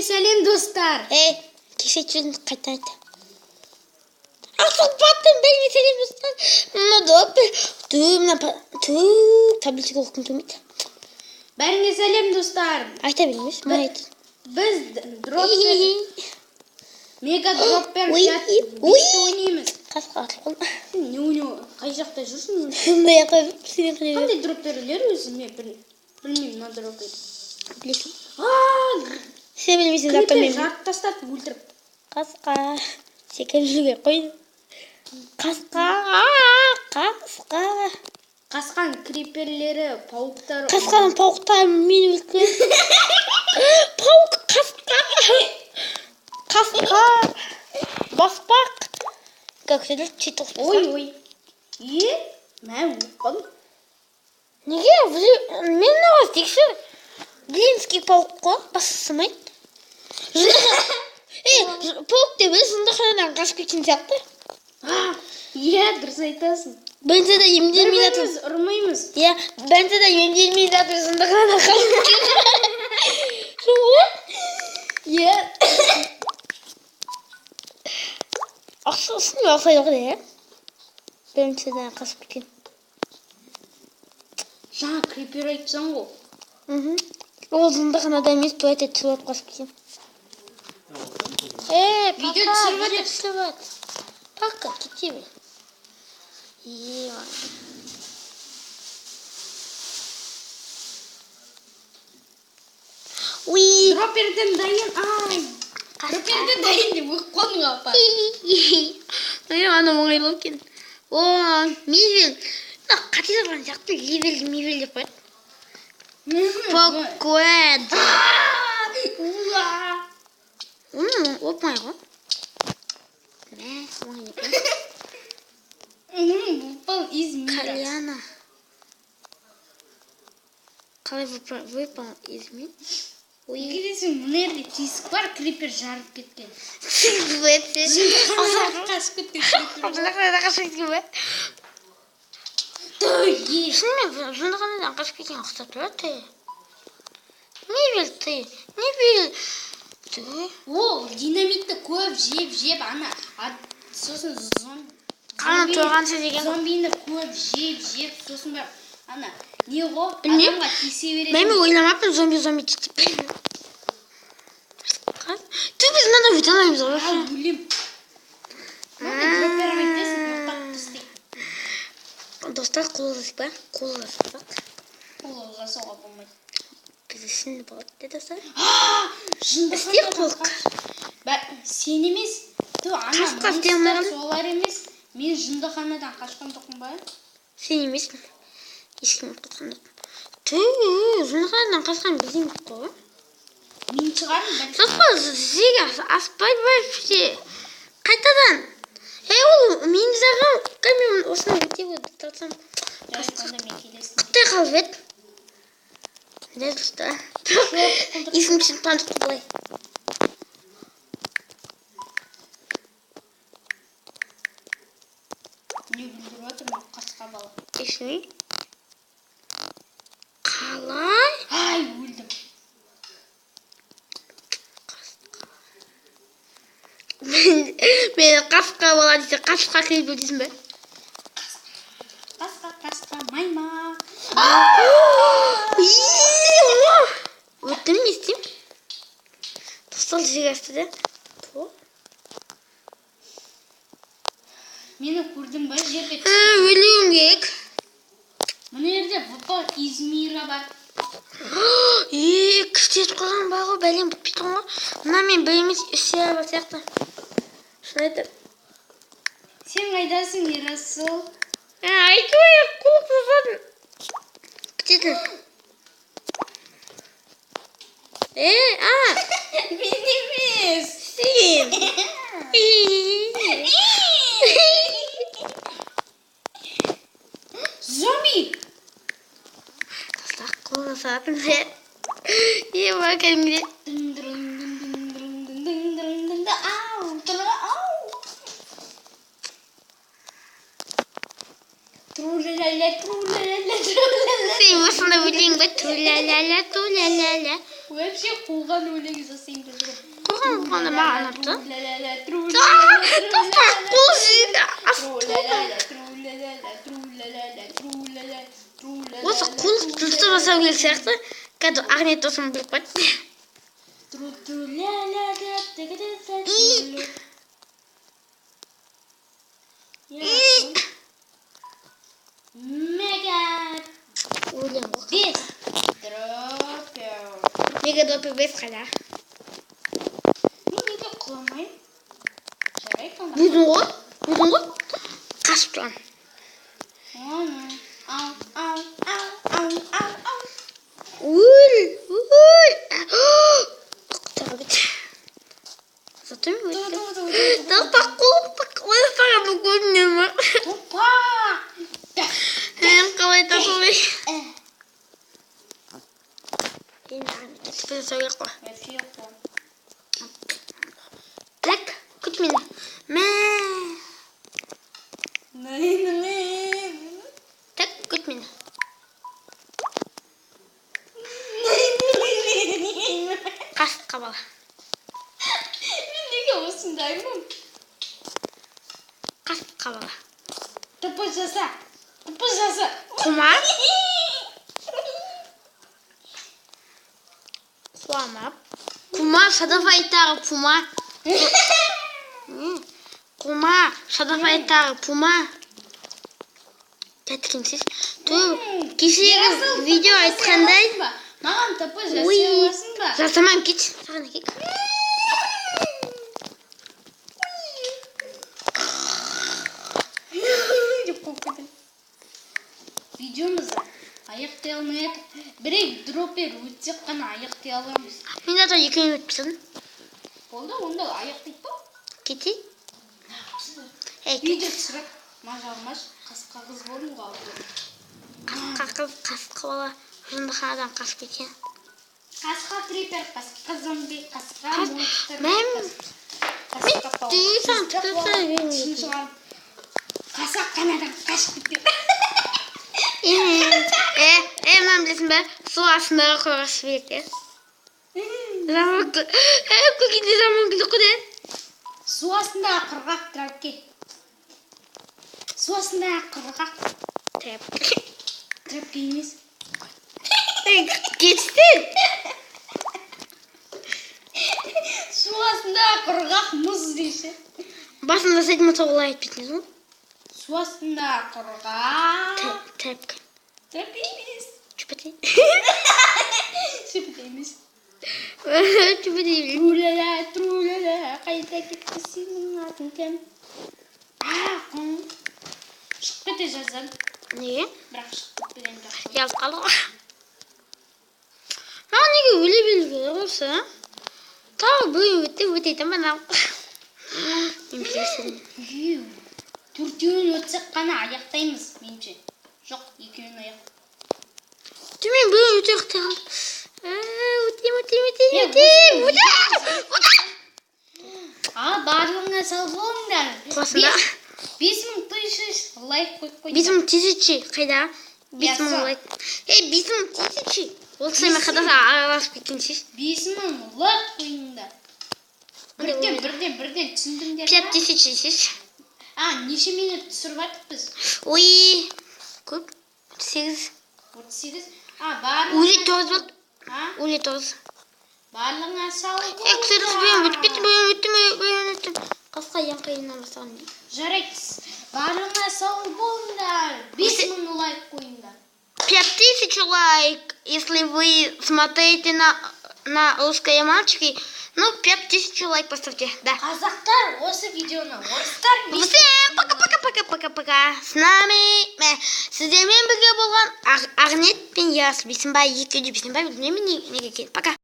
сәлем достар. Кеше жүзін қайта айт. Асыл баттым, бәріңе сәлем достар. Таблетка оқым келмейді. Бәріңе сәлем достар. Айта береміз, ма айт. Біз дроппер, мега дроппер ойнаймыз. Қасқа атылған. Не ойнау, қай жақта жүрсің? Қандай дроптерлер өзі мен білмеймін, ма дроппер. Білесің. Сен білмейсің, крипер жарып тастап өлтіріп. Қасқа. Секіріп жүрген қойды. Қасқа. Қасқан криперлері, пауықтар. Қасқаның пауықтар мені өлтірді. Пауық қасқа. Қасқа. Баспақ. Как это читал? Ой. Мен ұқпам. Неге? Мен оғыз тексі. Блинский пауық қой. Басы сымайды. Пауық деп жындықанадан қашып кеткен сияқты. Дұрыс айтасың. Бәнсе де емделмей жатыр. Біз ұрмаймыз. Бәнсе де емделмей жатыр жындықанадан қашып кеткен. Ақшасын ба ақсайды ғой де, Бәнсе де қашып кеткен. Жаңа крипер айтсаң ғой. Ол жындықанада емес, туалетте түсіріп қашып кеткен. Видео түсіріп. Пока, кете бе. Дропперден дайын. Дропперден дайын деп өкқоның апа. Ана оңайлы екен. Мивел. Қате жазған сияқты левел деп қояды. Покуэд. Опмай ғой. Оңай екен. Выпал из мира. Кальяна. Қалай выпал из мира? Келесің, мұнерде тесік бар, крипер жарып кеткен. Қашып кеткен бе? Шынымен, жындығанадан қашып кеткен ұқсап тұрады. Не бел? Ол динамитті көп жеп, сосын қаны тұрғанша деген. Зомбині көп жеп, сосын бар, не ғой, адамға тесе береді. Мен ойламаппын зомби тістіп. Біз мынада өте алмаймыз ғой. Өлем. Дроппер айтасың, мақтап тістейік. Достар, қолыласық ба? Қолыласуға болмайды. Біз үшін болады, де достар? Істер қолық. Сен емес, солар емес. Мен жындықанадан қашқан тұқым ба? Сен емеспін. Ешкім қашқан тұқым. Жындықанадан қашқан бізден қой. Мен шығарым. Соқпа, зеге аспайды ба все. Қайтадан. Ол мен зағам. Мен осыны өте өді тұрсам. Құттай қалып еді. Не достар? Есім шыққан тұқты бұлай. Не білдіріп отырмын, қасқа бала. Ешіне? Қалай? Өлдім. Мен қасқа бала десе, қасқа келіп өтесің бе? Қасқа, майма. Өттім, не істейм? Достал жеге асты да? Мені көрдің ба жерде? Өлуім керек. Мұны ерде выпал из мира бар. Күштет қойған ба ғой, бәлем бұтпейтін ғой. Мұна мен білемес үсе бар сияқты. Шын айтыр. Сен қайдасың, Ерасыл? Айту аяқ қолық жасадың. Күтетін. Мен емес. Сен. Зомби! Достар, қолық жасадың сен. Ема кәдімгіде. Тру-ля-ля-ля. Сен осында өлең бе? Тру-ля-ля-ля, тру-ля-ля-ля. Вообще қуған өлең жасайын деп жүрмін. Қуған маған ұнапты. Осы қол дұрыс жасау керек сияқты. Қазір Ақниет досым біліп қойды. Өлең ғой. 5 мегадропер 5 қайда? Мен неге құламайын? Жарайды онда. Будың ғой? Қашып тұрған. Зато мен өттім. Так қолым ойыстаған бүгін ма? Топа! Мен қалай тасылмай. Теперь совет қой. Так, күт мені. Так, күт мені. Қасып қабала. Мен неге осындаймын? Қасып қабала. Топа жаса. Құма. Құламап. Құма, Садаф айтағы пума. Құма, Садаф айтағы пума. Тәткенсіз. Кешегі видео айтқандай. Маған топа жасай аласың ба? Жасамам, кет. Саған әкек. Видеомызды аяқтай алмайық. Бірек дроппер өтсек қана аяқтай аламыз. Мен зато 2 минут пісін. Болды, онда аяқтайды ба? Кетейін. Видео түсіріп, мажалмаш, қасқа қыз болдым қалды. Қасқа бала. Жындықанадан қасып кеткен. Қасқа трипер, қасқа зомби, қасқа монстр. Қасқа қанадан қашып кеткен. Мынаны білесің бе? Су астындағы қорғас беректе. Көкенде заман күлді құдай. Су астындағы құрғақ трапке. Су астындағы құрғақ трапке емес. Кетістен. Су астындағы құрғақ мұз дейші. Басында сәйтіме тоғылай айтпейтіңіз ғой? Су астындағы құрғақ Трапка. трапке емес. Чүпетей. Шепет емес. Чүпетей. Трулala, қайда кетті сенің атың кім? Шығып кете жаздан. Неге? Бірақ шығып кетпеген жақсы. Yazып қалды ғой. Маған неге өле белгі осы? Тағы бөлім өтейтін бана. Мен білесің. Төртеуін өтсек қана аяқтаймыз, менше. Жоқ, екеуін аяқ. Мен бөлім өте қытайғым. Өтем. Барлығына сау болыңдар. Қосында. 5000 лайк қойып қойды. 5000 қайда? 5000 лайк. 5000 ол кісімен қадаса араласып кеткенсіз. 5000 лайк қойыңдар. Бірден түсіндіңдер ма? 5000 дейсіз. Неше минут түсіріп аттық біз? Ой, көп. 38. 38. Өлі 9 болды. Өлі 9. Барлығына сау болыңдар. Өттім. Қасқа янқайынан бастаған. Жарайды. Барлығына сау болыңдар. 5000 лайк қойыңдар. 5000 лайк, если вы смотрите на русские мальчики, 5000 лайк поставьте, да. Қазақтар осы видеоны орыстар. Всем пока. С нами, сіздермен бірге болған Ақниет пен Яс. Бейсенбай, екеуде Бейсенбай, білмеймін неге екен. Пока.